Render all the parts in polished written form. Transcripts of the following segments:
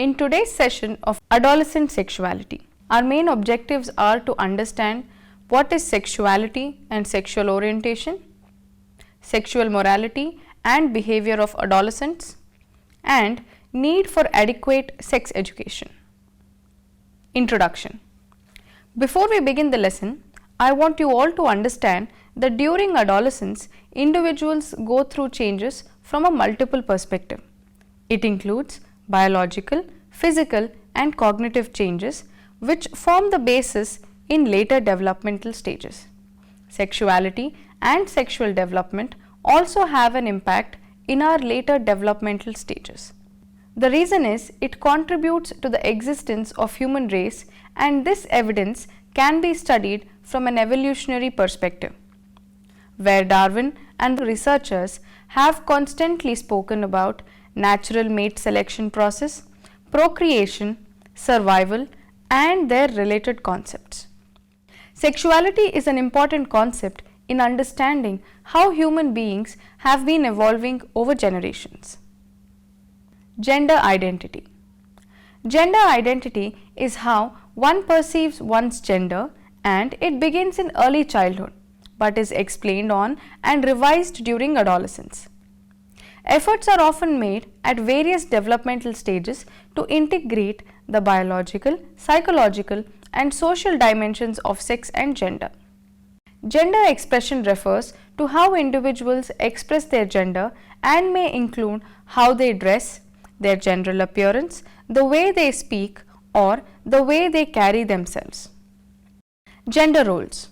In today's session of Adolescent Sexuality, our main objectives are to understand what is sexuality and sexual orientation, sexual morality and behavior of adolescents, and need for adequate sex education. Introduction. Before we begin the lesson, I want you all to understand that during adolescence, individuals go through changes from a multiple perspective. It includes biological, physical and cognitive changes which form the basis in later developmental stages. Sexuality and sexual development also have an impact in our later developmental stages. The reason is it contributes to the existence of human race, and this evidence can be studied from an evolutionary perspective, where Darwin and researchers have constantly spoken about natural mate selection process, procreation, survival and their related concepts. Sexuality is an important concept in understanding how human beings have been evolving over generations. Gender identity. Gender identity is how one perceives one's gender, and it begins in early childhood but is explained on and revised during adolescence. Efforts are often made at various developmental stages to integrate the biological, psychological and social dimensions of sex and gender. Gender expression refers to how individuals express their gender and may include how they dress, their general appearance, the way they speak or the way they carry themselves. Gender roles.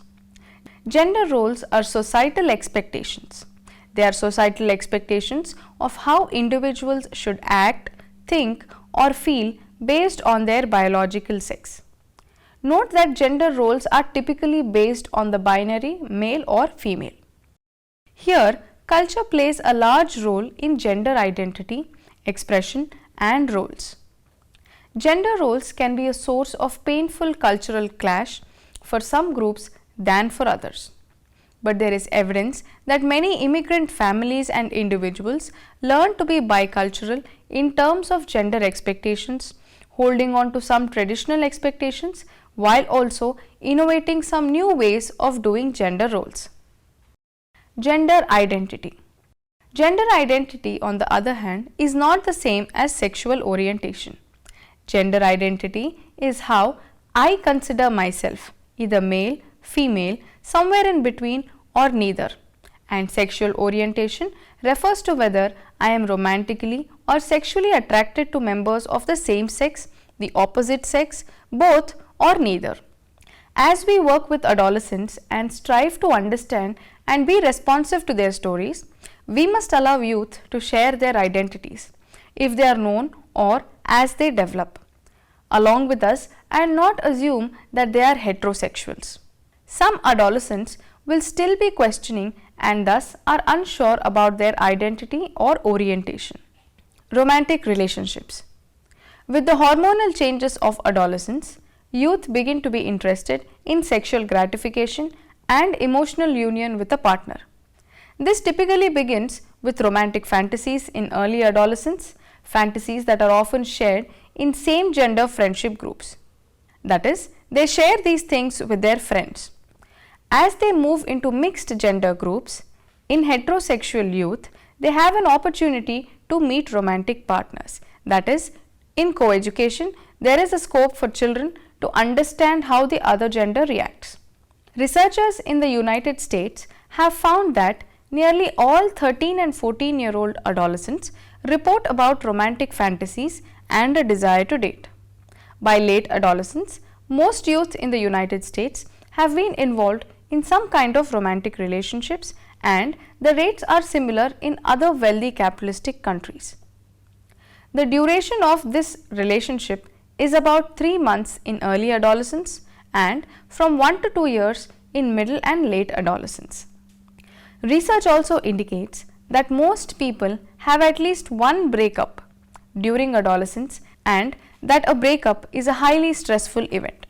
Gender roles are societal expectations. They are societal expectations of how individuals should act, think or feel based on their biological sex. Note that gender roles are typically based on the binary male or female. Here, culture plays a large role in gender identity, expression and roles. Gender roles can be a source of painful cultural clash for some groups than for others. But there is evidence that many immigrant families and individuals learn to be bicultural in terms of gender expectations, holding on to some traditional expectations while also innovating some new ways of doing gender roles. Gender identity. Gender identity, on the other hand, is not the same as sexual orientation. Gender identity is how I consider myself, either male, female, somewhere in between or neither, and sexual orientation refers to whether I am romantically or sexually attracted to members of the same sex, the opposite sex, both or neither. As we work with adolescents and strive to understand and be responsive to their stories, we must allow youth to share their identities, if they are known or as they develop, along with us, and not assume that they are heterosexuals. Some adolescents will still be questioning and thus are unsure about their identity or orientation. Romantic relationships. With the hormonal changes of adolescence, youth begin to be interested in sexual gratification and emotional union with a partner. This typically begins with romantic fantasies in early adolescence, fantasies that are often shared in same gender friendship groups. That is, they share these things with their friends. As they move into mixed gender groups, in heterosexual youth, they have an opportunity to meet romantic partners. That is, in coeducation, there is a scope for children to understand how the other gender reacts. Researchers in the United States have found that nearly all 13 and 14-year-old adolescents report about romantic fantasies and a desire to date. By late adolescence, most youth in the United States have been involved in some kind of romantic relationships, and the rates are similar in other wealthy capitalistic countries. The duration of this relationship is about 3 months in early adolescence and from 1 to 2 years in middle and late adolescence. Research also indicates that most people have at least one breakup during adolescence, and that a breakup is a highly stressful event.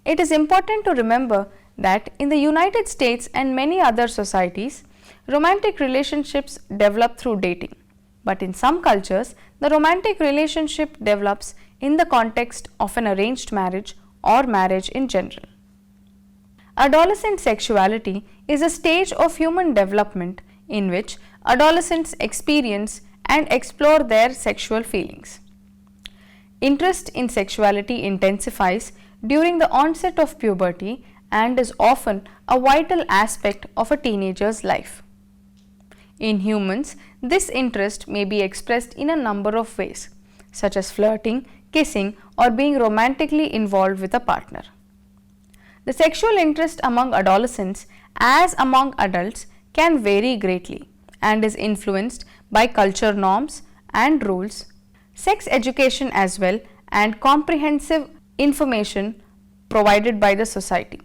It is important to remember that in the United States and many other societies, romantic relationships develop through dating. But in some cultures, the romantic relationship develops in the context of an arranged marriage or marriage in general. Adolescent sexuality is a stage of human development in which adolescents experience and explore their sexual feelings. Interest in sexuality intensifies during the onset of puberty and is often a vital aspect of a teenager's life. In humans, this interest may be expressed in a number of ways, such as flirting, kissing, or being romantically involved with a partner. The sexual interest among adolescents, as among adults, can vary greatly and is influenced by culture norms and rules, sex education as well, and comprehensive information provided by the society.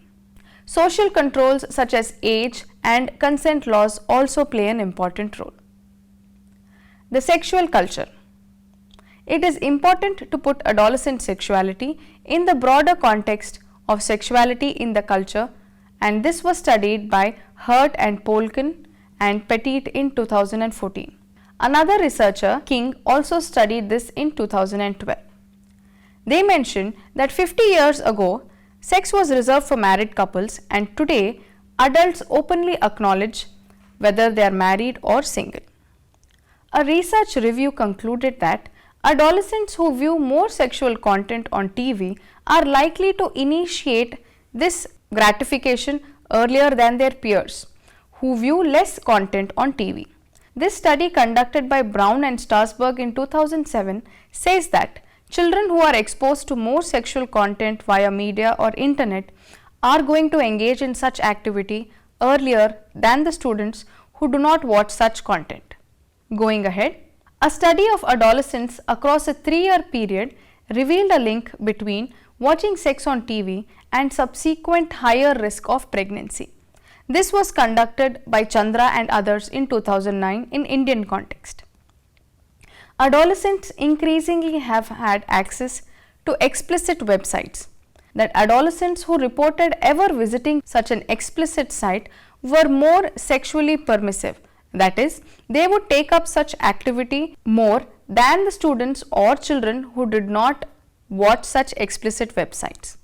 Social controls such as age and consent laws also play an important role. The sexual culture. It is important to put adolescent sexuality in the broader context of sexuality in the culture, and this was studied by Hurt and Polkin and Petit in 2014. Another researcher, King, also studied this in 2012. They mentioned that 50 years ago, sex was reserved for married couples, and today adults openly acknowledge whether they are married or single. A research review concluded that adolescents who view more sexual content on TV are likely to initiate this gratification earlier than their peers who view less content on TV. This study, conducted by Brown and Strasberg in 2007, says that children who are exposed to more sexual content via media or internet are going to engage in such activity earlier than the students who do not watch such content. Going ahead, a study of adolescents across a 3-year period revealed a link between watching sex on TV and subsequent higher risk of pregnancy. This was conducted by Chandra and others in 2009 in Indian context. Adolescents increasingly have had access to explicit websites. That adolescents who reported ever visiting such an explicit site were more sexually permissive. That is, they would take up such activity more than the students or children who did not watch such explicit websites.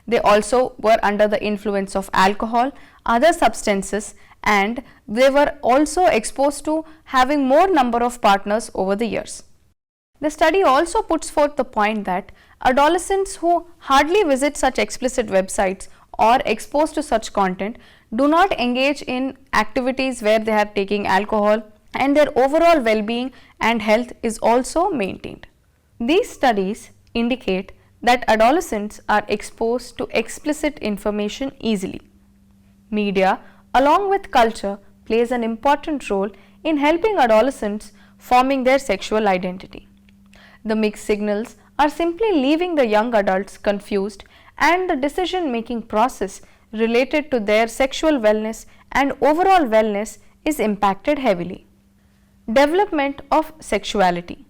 They also were under the influence of alcohol, other substances, and they were also exposed to having more number of partners over the years. The study also puts forth the point that adolescents who hardly visit such explicit websites or exposed to such content do not engage in activities where they are taking alcohol, and their overall well-being and health is also maintained. These studies indicate that adolescents are exposed to explicit information easily. Media, along with culture, plays an important role in helping adolescents forming their sexual identity. The mixed signals are simply leaving the young adults confused, and the decision-making process related to their sexual wellness and overall wellness is impacted heavily. Development of sexuality.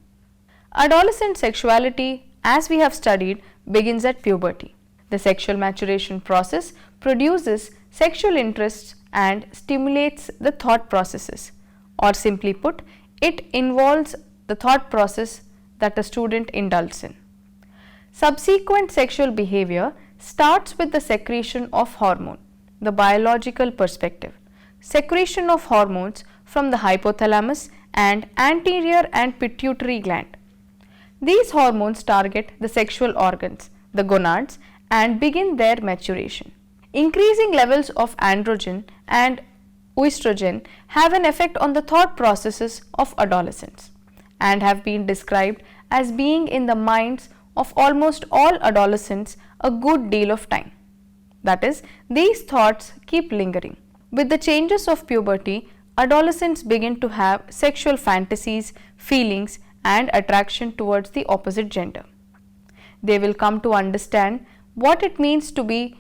Adolescent sexuality, as we have studied, begins at puberty. The sexual maturation process produces sexual interests and stimulates the thought processes, or simply put, it involves the thought process that a student indulges in. Subsequent sexual behavior starts with the secretion of hormone, the biological perspective. Secretion of hormones from the hypothalamus and anterior and pituitary gland. These hormones target the sexual organs, the gonads, and begin their maturation. Increasing levels of androgen and estrogen have an effect on the thought processes of adolescents and have been described as being in the minds of almost all adolescents a good deal of time. That is, these thoughts keep lingering. With the changes of puberty, adolescents begin to have sexual fantasies, feelings, and attraction towards the opposite gender. They will come to understand what it means to be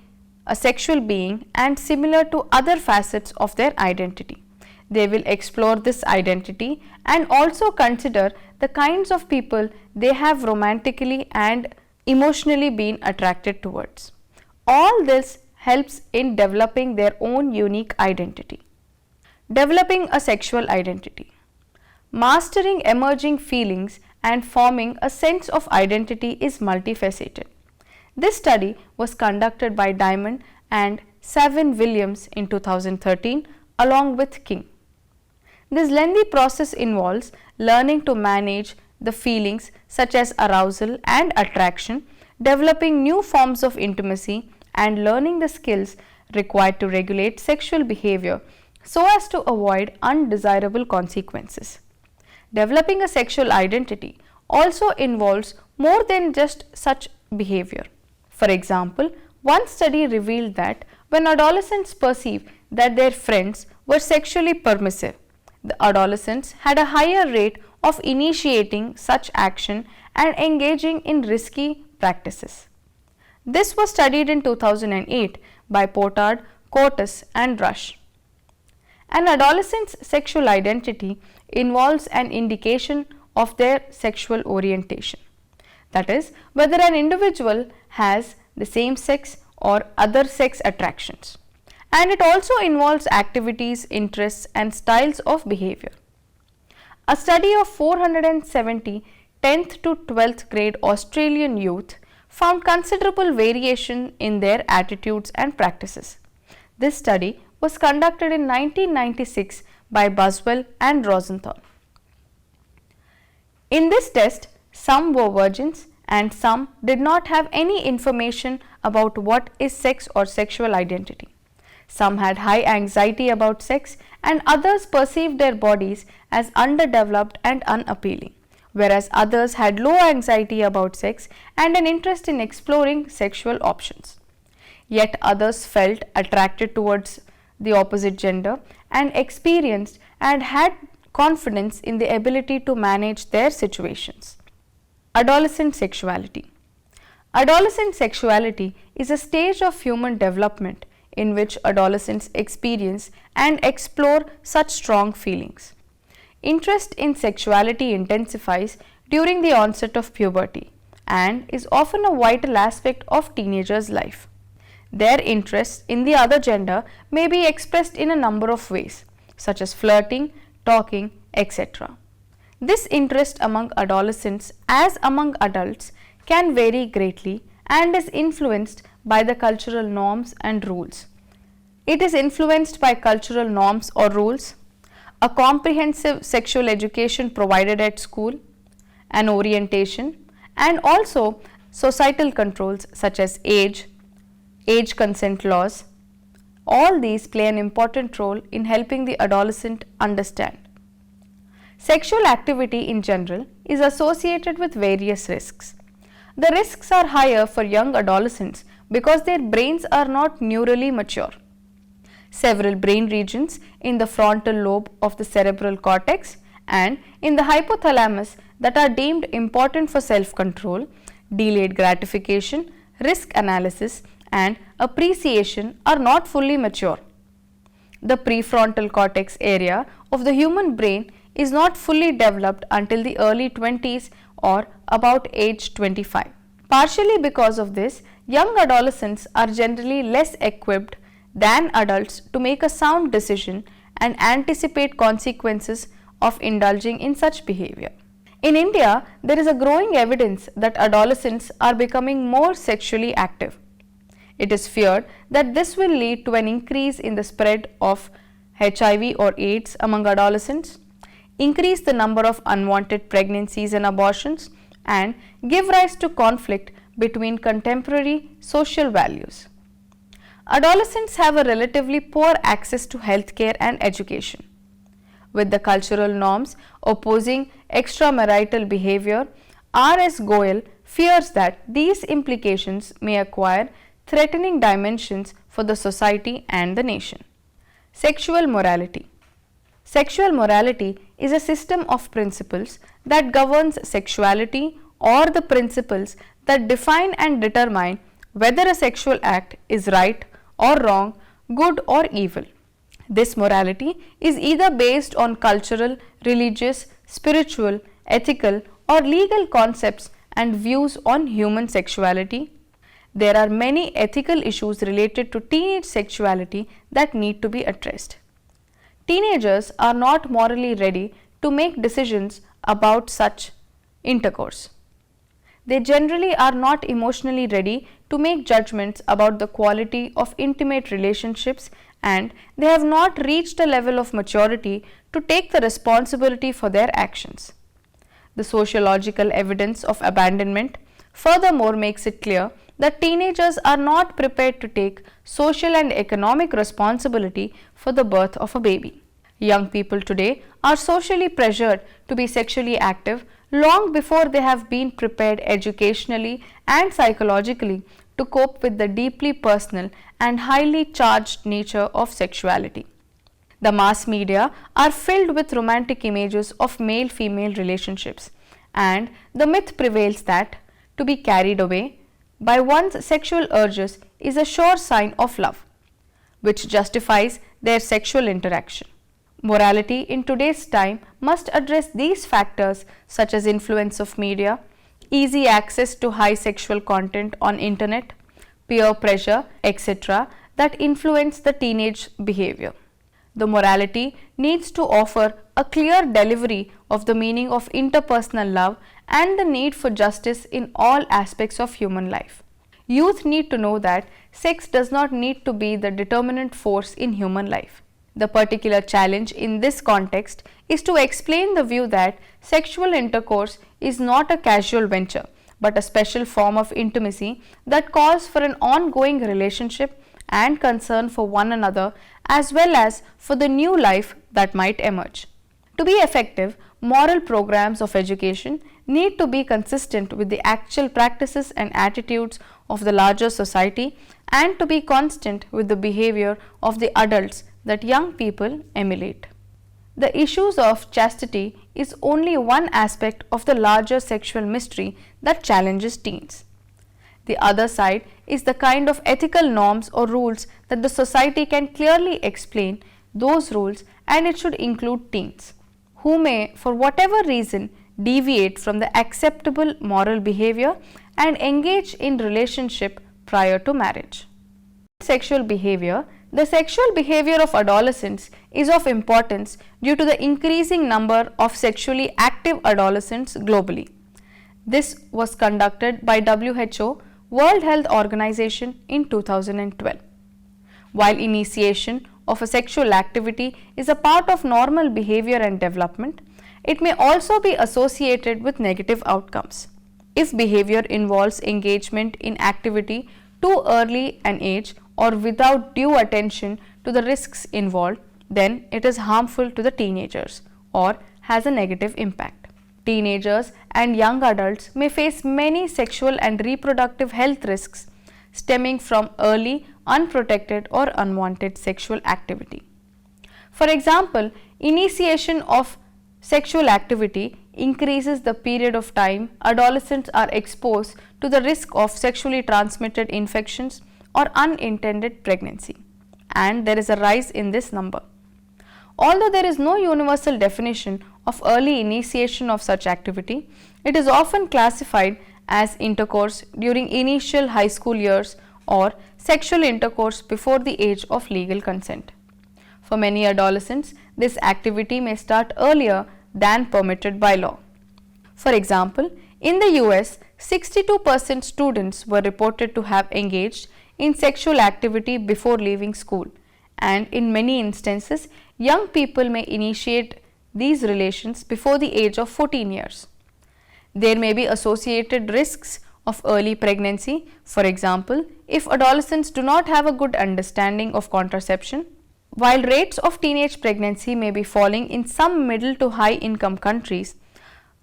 a sexual being and similar to other facets of their identity. They will explore this identity and also consider the kinds of people they have romantically and emotionally been attracted towards. All this helps in developing their own unique identity. Developing a sexual identity. Mastering emerging feelings and forming a sense of identity is multifaceted. This study was conducted by Diamond and Savin Williams in 2013 along with King. This lengthy process involves learning to manage the feelings such as arousal and attraction, developing new forms of intimacy, and learning the skills required to regulate sexual behavior so as to avoid undesirable consequences. Developing a sexual identity also involves more than just such behavior. For example, one study revealed that when adolescents perceive that their friends were sexually permissive, the adolescents had a higher rate of initiating such action and engaging in risky practices. This was studied in 2008 by Potard, Cortes and Rush. An adolescent's sexual identity involves an indication of their sexual orientation. That is, whether an individual has the same sex or other sex attractions. And it also involves activities, interests and styles of behavior. A study of 470 10th to 12th grade Australian youth found considerable variation in their attitudes and practices. This study was conducted in 1996 by Buswell and Rosenthal. In this test, some were virgins and some did not have any information about what is sex or sexual identity. Some had high anxiety about sex and others perceived their bodies as underdeveloped and unappealing, whereas others had low anxiety about sex and an interest in exploring sexual options. Yet others felt attracted towards the opposite gender and experienced and had confidence in the ability to manage their situations. Adolescent sexuality. Adolescent sexuality is a stage of human development in which adolescents experience and explore such strong feelings. Interest in sexuality intensifies during the onset of puberty and is often a vital aspect of teenagers' life. Their interest in the other gender may be expressed in a number of ways, such as flirting, talking, etc. This interest among adolescents as among adults can vary greatly and is influenced by the cultural norms and rules. It is influenced by cultural norms or rules, a comprehensive sexual education provided at school, an orientation, and also societal controls such as age consent laws. All these play an important role in helping the adolescent understand. Sexual activity in general is associated with various risks. The risks are higher for young adolescents because their brains are not neurally mature. Several brain regions in the frontal lobe of the cerebral cortex and in the hypothalamus that are deemed important for self-control, delayed gratification, risk analysis and appreciation are not fully mature. The prefrontal cortex area of the human brain is not fully developed until the early 20s or about age 25. Partially because of this, young adolescents are generally less equipped than adults to make a sound decision and anticipate consequences of indulging in such behavior. In India, there is a growing evidence that adolescents are becoming more sexually active. It is feared that this will lead to an increase in the spread of HIV or AIDS among adolescents, increase the number of unwanted pregnancies and abortions, and give rise to conflict between contemporary social values. Adolescents have a relatively poor access to healthcare and education. With the cultural norms opposing extramarital behavior, R.S. Goel fears that these implications may acquire threatening dimensions for the society and the nation. Sexual morality. Sexual morality is a system of principles that governs sexuality or the principles that define and determine whether a sexual act is right or wrong, good or evil. This morality is either based on cultural, religious, spiritual, ethical or legal concepts and views on human sexuality. There are many ethical issues related to teenage sexuality that need to be addressed. Teenagers are not morally ready to make decisions about such intercourse. They generally are not emotionally ready to make judgments about the quality of intimate relationships, and they have not reached a level of maturity to take the responsibility for their actions. The sociological evidence of abandonment furthermore makes it clear that teenagers are not prepared to take social and economic responsibility for the birth of a baby. Young people today are socially pressured to be sexually active long before they have been prepared educationally and psychologically to cope with the deeply personal and highly charged nature of sexuality. The mass media are filled with romantic images of male-female relationships, and the myth prevails that to be carried away by one's sexual urges is a sure sign of love, which justifies their sexual interaction. Morality in today's time must address these factors such as influence of media, easy access to high sexual content on internet, peer pressure, etc. that influence the teenage behavior. The morality needs to offer a clear delivery of the meaning of interpersonal love and the need for justice in all aspects of human life. Youth need to know that sex does not need to be the determinant force in human life. The particular challenge in this context is to explain the view that sexual intercourse is not a casual venture, but a special form of intimacy that calls for an ongoing relationship and concern for one another as well as for the new life that might emerge. To be effective, moral programs of education need to be consistent with the actual practices and attitudes of the larger society and to be constant with the behavior of the adults that young people emulate. The issues of chastity is only one aspect of the larger sexual mystery that challenges teens. The other side is the kind of ethical norms or rules that the society can clearly explain those rules, and it should include teens, who may for whatever reason deviate from the acceptable moral behavior and engage in relationship prior to marriage. Sexual behavior. The sexual behavior of adolescents is of importance due to the increasing number of sexually active adolescents globally. This was conducted by WHO, World Health Organization, in 2012. While initiation of a sexual activity is a part of normal behavior and development, it may also be associated with negative outcomes. If behavior involves engagement in activity too early an age or without due attention to the risks involved, then it is harmful to the teenagers or has a negative impact. Teenagers and young adults may face many sexual and reproductive health risks stemming from early, unprotected or unwanted sexual activity. For example, initiation of sexual activity increases the period of time adolescents are exposed to the risk of sexually transmitted infections or unintended pregnancy, and there is a rise in this number. Although there is no universal definition of early initiation of such activity, it is often classified as intercourse during initial high school years or sexual intercourse before the age of legal consent. For many adolescents, this activity may start earlier than permitted by law. For example, in the US, 62% students were reported to have engaged in sexual activity before leaving school, and in many instances, young people may initiate these relations before the age of 14 years. There may be associated risks of early pregnancy. For example, if adolescents do not have a good understanding of contraception. While rates of teenage pregnancy may be falling in some middle to high income countries,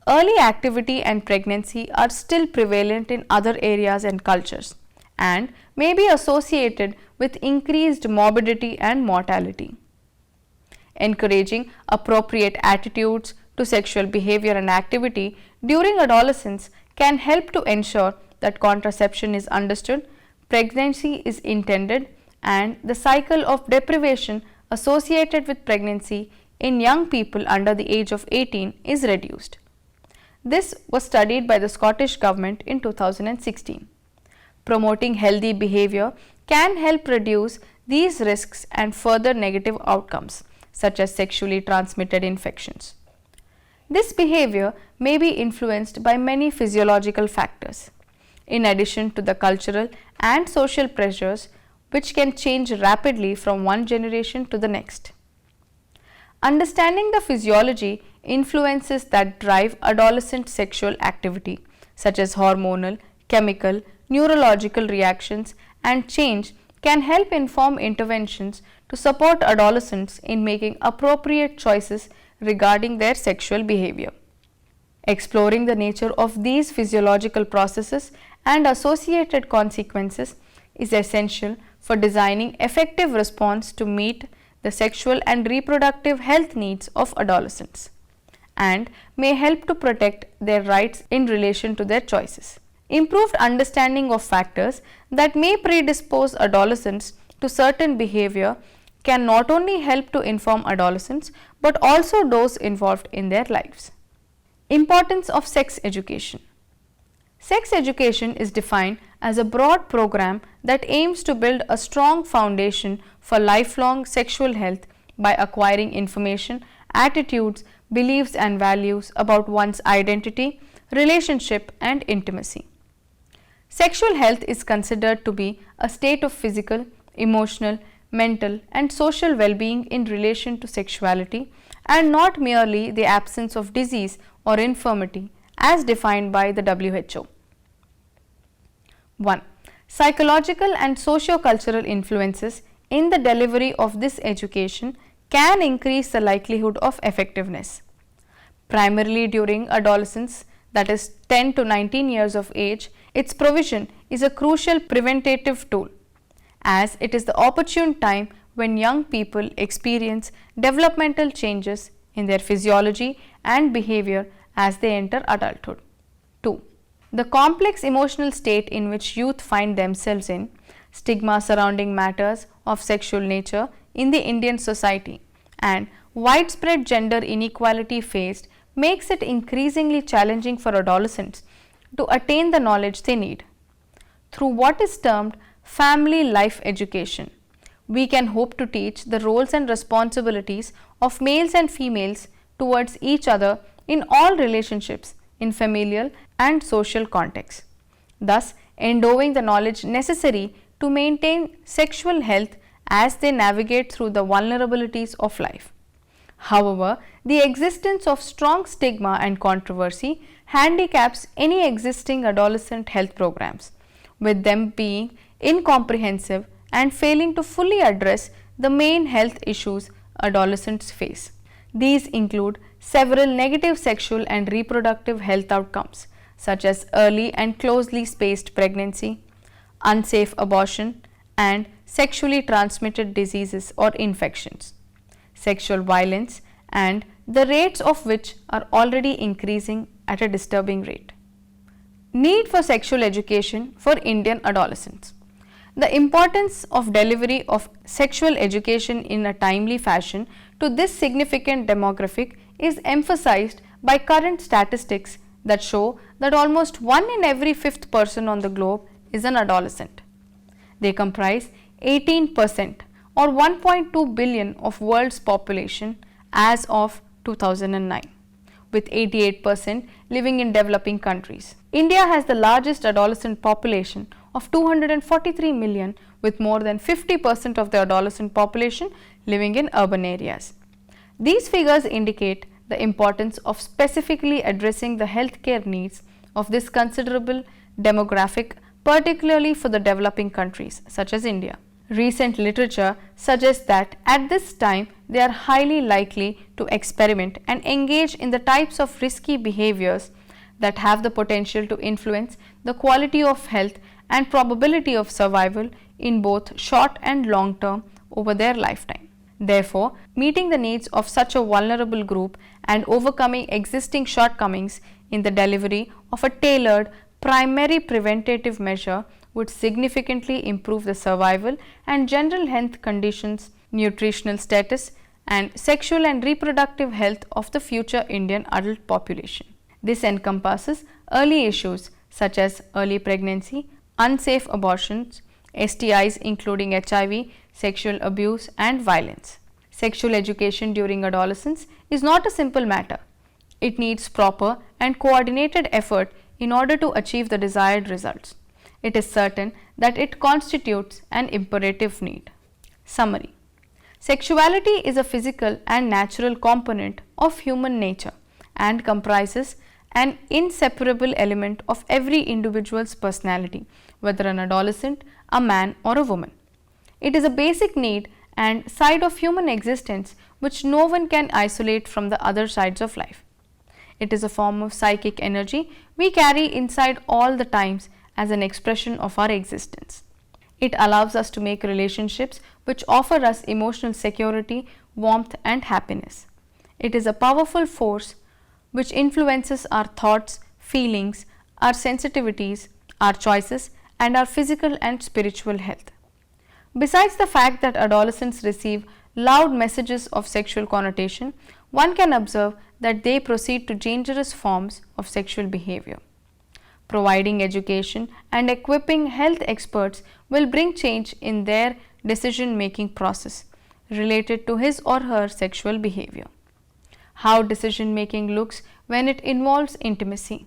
early activity and pregnancy are still prevalent in other areas and cultures and may be associated with increased morbidity and mortality. Encouraging appropriate attitudes to sexual behavior and activity during adolescence can help to ensure that contraception is understood, pregnancy is intended, and the cycle of deprivation associated with pregnancy in young people under the age of 18 is reduced. This was studied by the Scottish Government in 2016. Promoting healthy behavior can help reduce these risks and further negative outcomes such as sexually transmitted infections. This behavior may be influenced by many physiological factors, in addition to the cultural and social pressures which can change rapidly from one generation to the next. Understanding the physiology influences that drive adolescent sexual activity, such as hormonal, chemical, neurological reactions and change, can help inform interventions to support adolescents in making appropriate choices regarding their sexual behavior. Exploring the nature of these physiological processes and associated consequences is essential for designing effective response to meet the sexual and reproductive health needs of adolescents, and may help to protect their rights in relation to their choices. Improved understanding of factors that may predispose adolescents to certain behavior can not only help to inform adolescents but also those involved in their lives. Importance of sex education. Sex education is defined as a broad program that aims to build a strong foundation for lifelong sexual health by acquiring information, attitudes, beliefs and values about one's identity, relationship and intimacy. Sexual health is considered to be a state of physical, emotional, mental and social well-being in relation to sexuality, and not merely the absence of disease or infirmity as defined by the WHO. 1. Psychological and socio-cultural influences in the delivery of this education can increase the likelihood of effectiveness. Primarily during adolescence, that is 10 to 19 years of age, its provision is a crucial preventative tool, as it is the opportune time when young people experience developmental changes in their physiology and behavior as they enter adulthood. 2. The complex emotional state in which youth find themselves in, stigma surrounding matters of sexual nature in the Indian society, and widespread gender inequality faced makes it increasingly challenging for adolescents to attain the knowledge they need. Through what is termed family life education, we can hope to teach the roles and responsibilities of males and females towards each other in all relationships in familial and social contexts, thus endowing the knowledge necessary to maintain sexual health as they navigate through the vulnerabilities of life. However, the existence of strong stigma and controversy handicaps any existing adolescent health programs, with them being incomprehensive and failing to fully address the main health issues adolescents face. These include several negative sexual and reproductive health outcomes, such as early and closely spaced pregnancy, unsafe abortion, and sexually transmitted diseases or infections, sexual violence, and the rates of which are already increasing at a disturbing rate. Need for sexual education for Indian adolescents. The importance of delivery of sexual education in a timely fashion to this significant demographic is emphasized by current statistics that show that almost 1 in every 5th person on the globe is an adolescent. They comprise 18% or 1.2 billion of world's population as of 2009, with 88% living in developing countries. India has the largest adolescent population of 243 million, with more than 50% of the adolescent population living in urban areas. These figures indicate the importance of specifically addressing the healthcare needs of this considerable demographic, particularly for the developing countries such as India. Recent literature suggests that at this time they are highly likely to experiment and engage in the types of risky behaviors that have the potential to influence the quality of health and probability of survival in both short and long term over their lifetime. Therefore, meeting the needs of such a vulnerable group and overcoming existing shortcomings in the delivery of a tailored primary preventative measure would significantly improve the survival and general health conditions, nutritional status, and sexual and reproductive health of the future Indian adult population. This encompasses early issues such as early pregnancy, unsafe abortions, STIs including HIV, sexual abuse, and violence. Sexual education during adolescence is not a simple matter. It needs proper and coordinated effort in order to achieve the desired results. It is certain that it constitutes an imperative need. Summary: sexuality is a physical and natural component of human nature and comprises an inseparable element of every individual's personality, whether an adolescent, a man, or a woman. It is a basic need and side of human existence which no one can isolate from the other sides of life. It is a form of psychic energy we carry inside all the times as an expression of our existence. It allows us to make relationships which offer us emotional security, warmth, and happiness. It is a powerful force which influences our thoughts, feelings, our sensitivities, our choices, and our physical and spiritual health. Besides the fact that adolescents receive loud messages of sexual connotation, one can observe that they proceed to dangerous forms of sexual behavior. Providing education and equipping health experts will bring change in their decision-making process related to his or her sexual behavior. How decision-making looks when it involves intimacy.